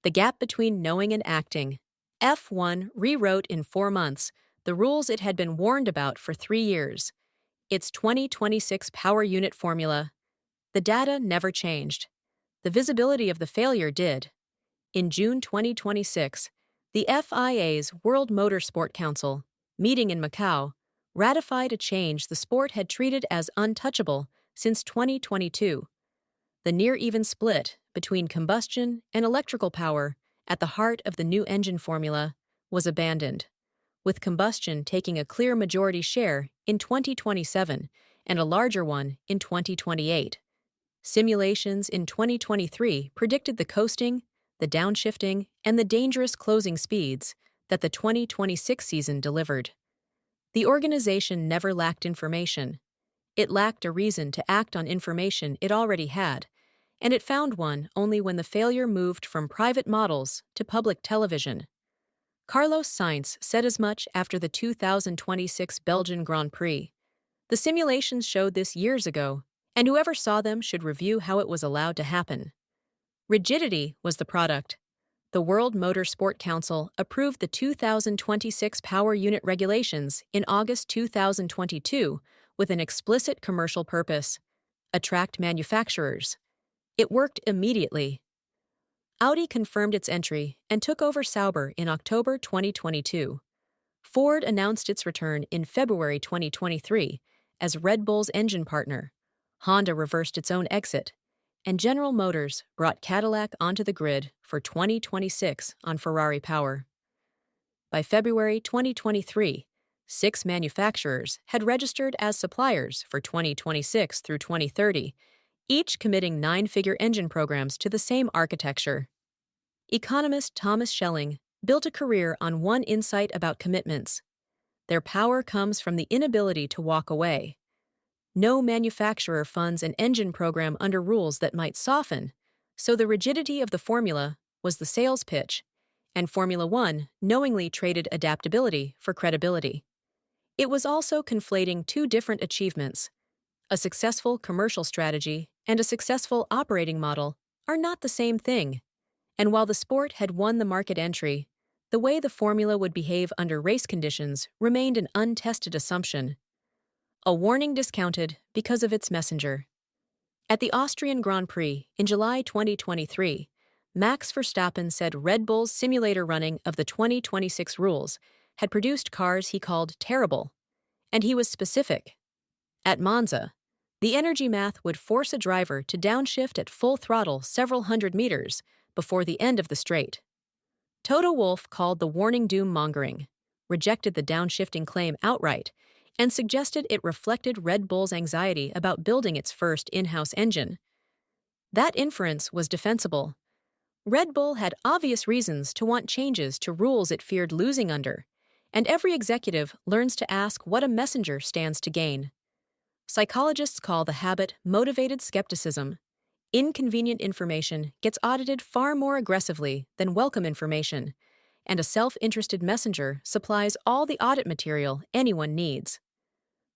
The gap between knowing and acting. F1 rewrote in 4 months the rules it had been warned about for 3 years. Its 2026 power unit formula. The data never changed. The visibility of the failure did. In June 2026, the FIA's World Motorsport Council, meeting in Macau, ratified a change the sport had treated as untouchable since 2022. The near-even split between combustion and electrical power at the heart of the new engine formula was abandoned, with combustion taking a clear majority share in 2027 and a larger one in 2028. Simulations in 2023 predicted the coasting, the downshifting, and the dangerous closing speeds that the 2026 season delivered. The organization never lacked information. It lacked a reason to act on information it already had, and it found one only when the failure moved from private models to public television. Carlos Sainz said as much after the 2026 Belgian Grand Prix. The simulations showed this years ago, and whoever saw them should review how it was allowed to happen. Rigidity was the product. The World Motorsport Council approved the 2026 power unit regulations in August 2022 with an explicit commercial purpose: attract manufacturers. It worked immediately. Audi confirmed its entry and took over Sauber in October 2022. Ford announced its return in February 2023 as Red Bull's engine partner. Honda reversed its own exit, and General Motors brought Cadillac onto the grid for 2026 on Ferrari Power. By February 2023, 6 manufacturers had registered as suppliers for 2026 through 2030, each committing 9-figure engine programs to the same architecture. Economist Thomas Schelling built a career on one insight about commitments: their power comes from the inability to walk away. No manufacturer funds an engine program under rules that might soften, so the rigidity of the formula was the sales pitch, and Formula One knowingly traded adaptability for credibility. It was also conflating two different achievements. A successful commercial strategy and a successful operating model are not the same thing, and while the sport had won the market entry, the way the formula would behave under race conditions remained an untested assumption. A warning discounted because of its messenger. At the Austrian Grand Prix in July 2023, Max Verstappen said Red Bull's simulator running of the 2026 rules had produced cars he called terrible, and he was specific. At Monza, the energy math would force a driver to downshift at full throttle several hundred meters before the end of the straight. Toto Wolff called the warning doom-mongering, rejected the downshifting claim outright, and suggested it reflected Red Bull's anxiety about building its first in-house engine. That inference was defensible. Red Bull had obvious reasons to want changes to rules it feared losing under, and every executive learns to ask what a messenger stands to gain. Psychologists call the habit motivated skepticism. Inconvenient information gets audited far more aggressively than welcome information, and a self-interested messenger supplies all the audit material anyone needs.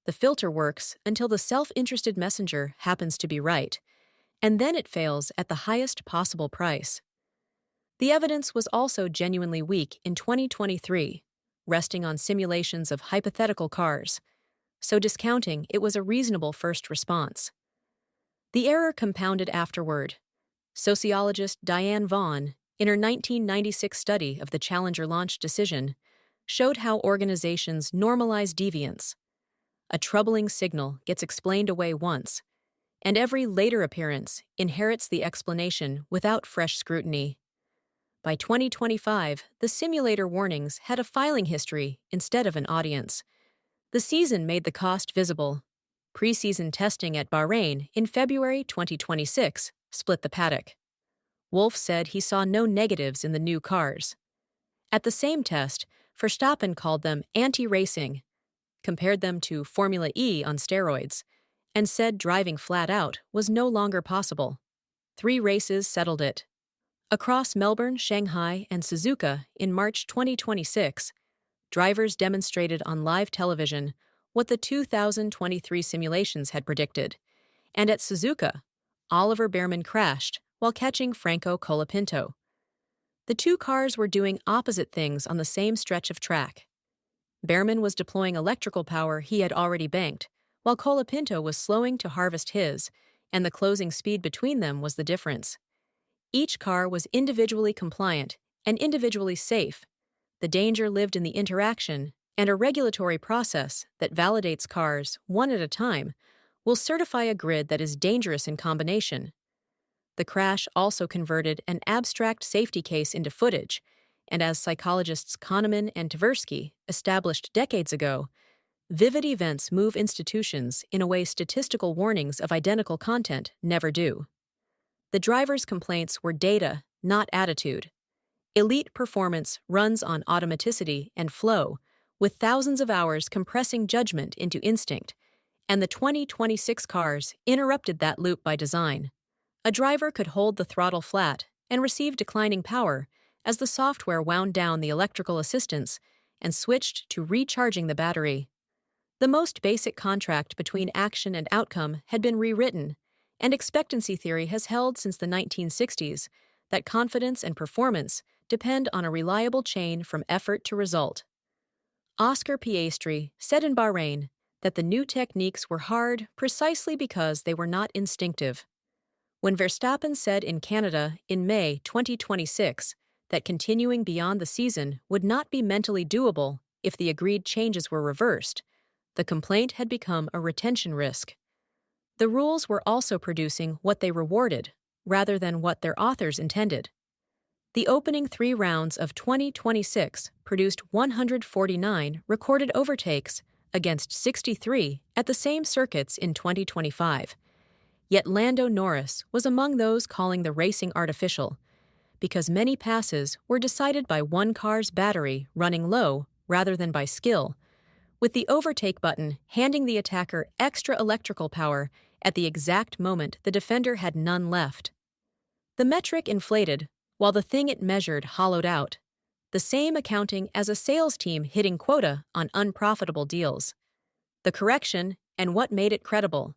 The filter works until the self-interested messenger happens to be right, and then it fails at the highest possible price. The evidence was also genuinely weak in 2023, resting on simulations of hypothetical cars, so discounting it was a reasonable first response. The error compounded afterward. Sociologist Diane Vaughan, in her 1996 study of the Challenger launch decision, showed how organizations normalize deviance. A troubling signal gets explained away once, and every later appearance inherits the explanation without fresh scrutiny. By 2025, the simulator warnings had a filing history instead of an audience. The season made the cost visible. Pre-season testing at Bahrain in February 2026 split the paddock. Wolff said he saw no negatives in the new cars. At the same test, Verstappen called them anti-racing, compared them to Formula E on steroids, and said driving flat out was no longer possible. 3 races settled it. Across Melbourne, Shanghai, and Suzuka in March 2026, drivers demonstrated on live television what the 2023 simulations had predicted, and at Suzuka, Oliver Bearman crashed while catching Franco Colapinto. The two cars were doing opposite things on the same stretch of track. Behrman was deploying electrical power he had already banked, while Colapinto was slowing to harvest his, and the closing speed between them was the difference. Each car was individually compliant and individually safe. The danger lived in the interaction, and a regulatory process that validates cars, one at a time, will certify a grid that is dangerous in combination. The crash also converted an abstract safety case into footage, and as psychologists Kahneman and Tversky established decades ago, vivid events move institutions in a way statistical warnings of identical content never do. The driver's complaints were data, not attitude. Elite performance runs on automaticity and flow, with thousands of hours compressing judgment into instinct, and the 2026 cars interrupted that loop by design. A driver could hold the throttle flat and receive declining power as the software wound down the electrical assistance and switched to recharging the battery. The most basic contract between action and outcome had been rewritten, and expectancy theory has held since the 1960s that confidence and performance depend on a reliable chain from effort to result. Oscar Piastri said in Bahrain that the new techniques were hard precisely because they were not instinctive. When Verstappen said in Canada in May 2026 that continuing beyond the season would not be mentally doable if the agreed changes were reversed, the complaint had become a retention risk. The rules were also producing what they rewarded, rather than what their authors intended. The opening 3 rounds of 2026 produced 149 recorded overtakes against 63 at the same circuits in 2025. Yet Lando Norris was among those calling the racing artificial, because many passes were decided by one car's battery running low rather than by skill, with the overtake button handing the attacker extra electrical power at the exact moment the defender had none left. The metric inflated, while the thing it measured hollowed out, the same accounting as a sales team hitting quota on unprofitable deals. The correction, and what made it credible.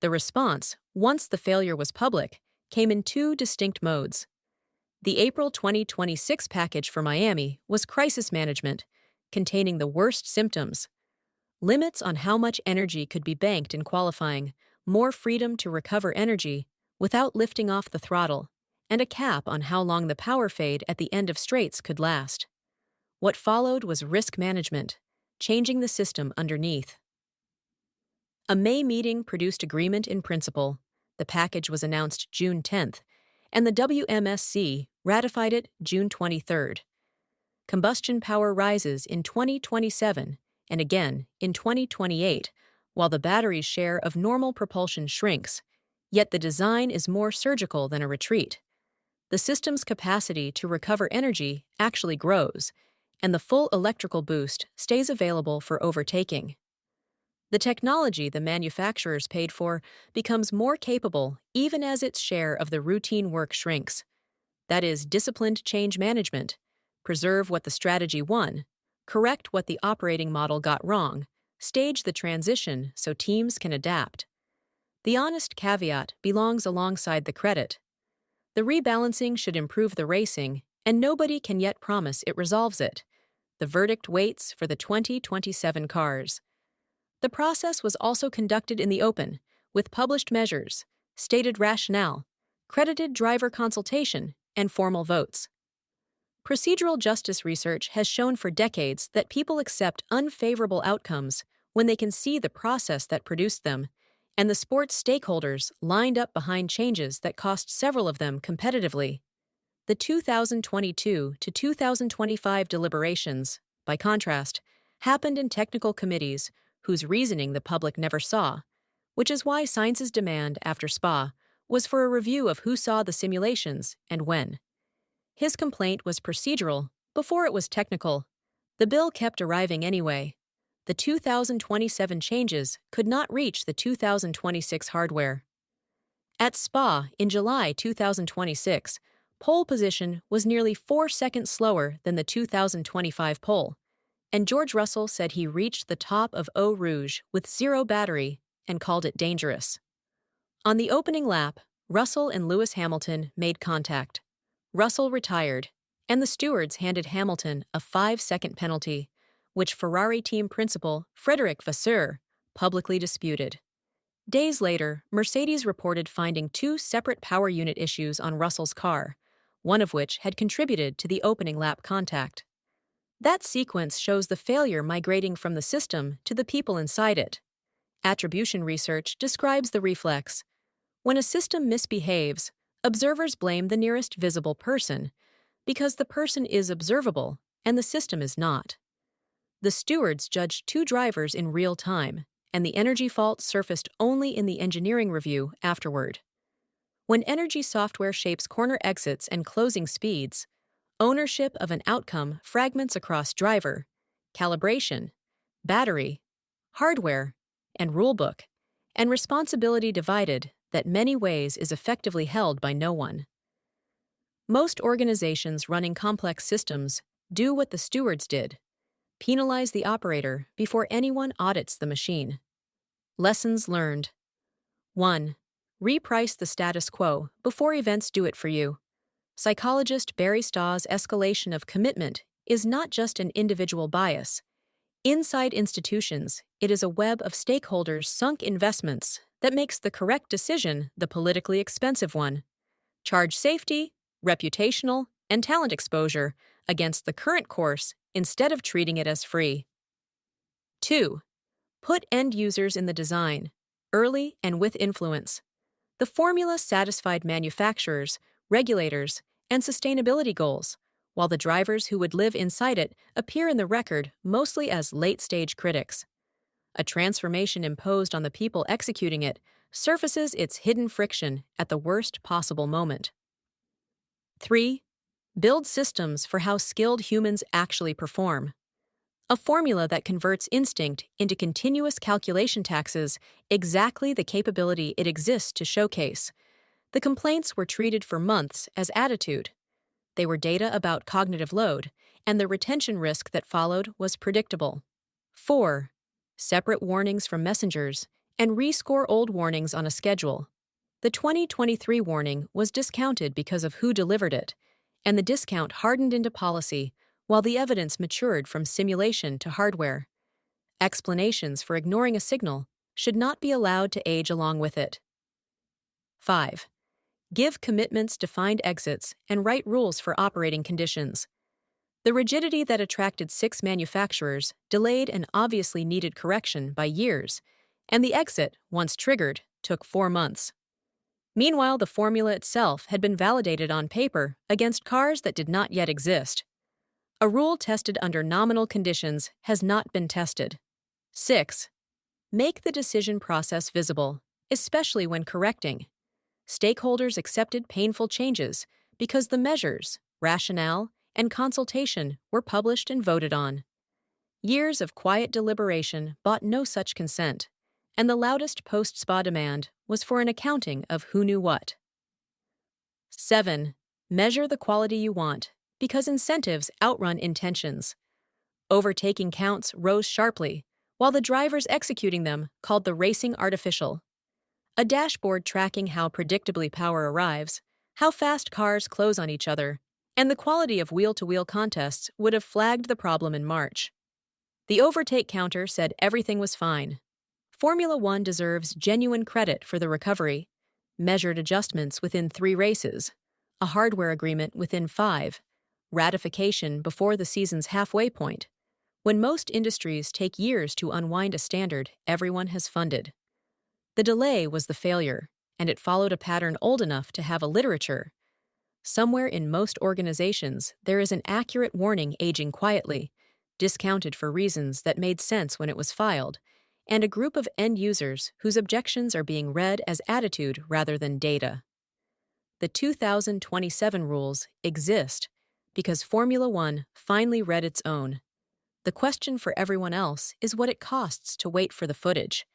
The response, once the failure was public, came in 2 distinct modes. The April 2026 package for Miami was crisis management, containing the worst symptoms: limits on how much energy could be banked in qualifying, more freedom to recover energy without lifting off the throttle, and a cap on how long the power fade at the end of straights could last. What followed was risk management, changing the system underneath. A May meeting produced agreement in principle. The package was announced June 10th, and the WMSC ratified it June 23rd. Combustion power rises in 2027 and again in 2028, while the battery's share of normal propulsion shrinks, yet the design is more surgical than a retreat. The system's capacity to recover energy actually grows, and the full electrical boost stays available for overtaking. The technology the manufacturers paid for becomes more capable even as its share of the routine work shrinks. That is, disciplined change management. Preserve what the strategy won, correct what the operating model got wrong, stage the transition so teams can adapt. The honest caveat belongs alongside the credit. The rebalancing should improve the racing, and nobody can yet promise it resolves it. The verdict waits for the 2027 cars. The process was also conducted in the open, with published measures, stated rationale, credited driver consultation, and formal votes. Procedural justice research has shown for decades that people accept unfavorable outcomes when they can see the process that produced them, and the sport's stakeholders lined up behind changes that cost several of them competitively. The 2022 to 2025 deliberations, by contrast, happened in technical committees whose reasoning the public never saw, which is why Sainz's demand after Spa was for a review of who saw the simulations and when. His complaint was procedural before it was technical. The bill kept arriving anyway. The 2027 changes could not reach the 2026 hardware. At Spa in July 2026, pole position was nearly 4 seconds slower than the 2025 pole, and George Russell said he reached the top of Eau Rouge with 0 battery and called it dangerous. On the opening lap, Russell and Lewis Hamilton made contact. Russell retired, and the stewards handed Hamilton a 5-second penalty, which Ferrari team principal Frédéric Vasseur publicly disputed. Days later, Mercedes reported finding 2 separate power unit issues on Russell's car, one of which had contributed to the opening lap contact. That sequence shows the failure migrating from the system to the people inside it. Attribution research describes the reflex. When a system misbehaves, observers blame the nearest visible person, because the person is observable and the system is not. The stewards judged 2 drivers in real time, and the energy fault surfaced only in the engineering review afterward. When energy software shapes corner exits and closing speeds, ownership of an outcome fragments across driver, calibration, battery, hardware, and rulebook, and responsibility divided that many ways is effectively held by no one. Most organizations running complex systems do what the stewards did: penalize the operator before anyone audits the machine. Lessons learned. 1. Reprice the status quo before events do it for you. Psychologist Barry Staw's escalation of commitment is not just an individual bias. Inside institutions, it is a web of stakeholders' sunk investments that makes the correct decision the politically expensive one. Charge safety, reputational, and talent exposure against the current course instead of treating it as free. 2. Put end users in the design, early and with influence. The formula satisfied manufacturers, regulators, and sustainability goals, while the drivers who would live inside it appear in the record mostly as late-stage critics. A transformation imposed on the people executing it surfaces its hidden friction at the worst possible moment. 3. Build systems for how skilled humans actually perform. A formula that converts instinct into continuous calculation taxes exactly the capability it exists to showcase. The complaints were treated for months as attitude. They were data about cognitive load, and the retention risk that followed was predictable. 4. Separate warnings from messengers and rescore old warnings on a schedule. The 2023 warning was discounted because of who delivered it, and the discount hardened into policy while the evidence matured from simulation to hardware. Explanations for ignoring a signal should not be allowed to age along with it. 5. Give commitments defined exits and write rules for operating conditions. The rigidity that attracted 6 manufacturers delayed an obviously needed correction by years, and the exit, once triggered, took 4 months. Meanwhile, the formula itself had been validated on paper against cars that did not yet exist. A rule tested under nominal conditions has not been tested. 6. Make the decision process visible, especially when correcting. Stakeholders accepted painful changes because the measures, rationale, and consultation were published and voted on. Years of quiet deliberation bought no such consent, and the loudest post-SPA demand was for an accounting of who knew what. 7. Measure the quality you want, because incentives outrun intentions. Overtaking counts rose sharply, while the drivers executing them called the racing artificial. A dashboard tracking how predictably power arrives, how fast cars close on each other, and the quality of wheel-to-wheel contests would have flagged the problem in March. The overtake counter said everything was fine. Formula One deserves genuine credit for the recovery. Measured adjustments within 3 races, a hardware agreement within 5, ratification before the season's halfway point. When most industries take years to unwind a standard everyone has funded. The delay was the failure, and it followed a pattern old enough to have a literature. Somewhere in most organizations, there is an accurate warning aging quietly, discounted for reasons that made sense when it was filed, and a group of end users whose objections are being read as attitude rather than data. The 2027 rules exist because Formula One finally read its own. The question for everyone else is what it costs to wait for the footage.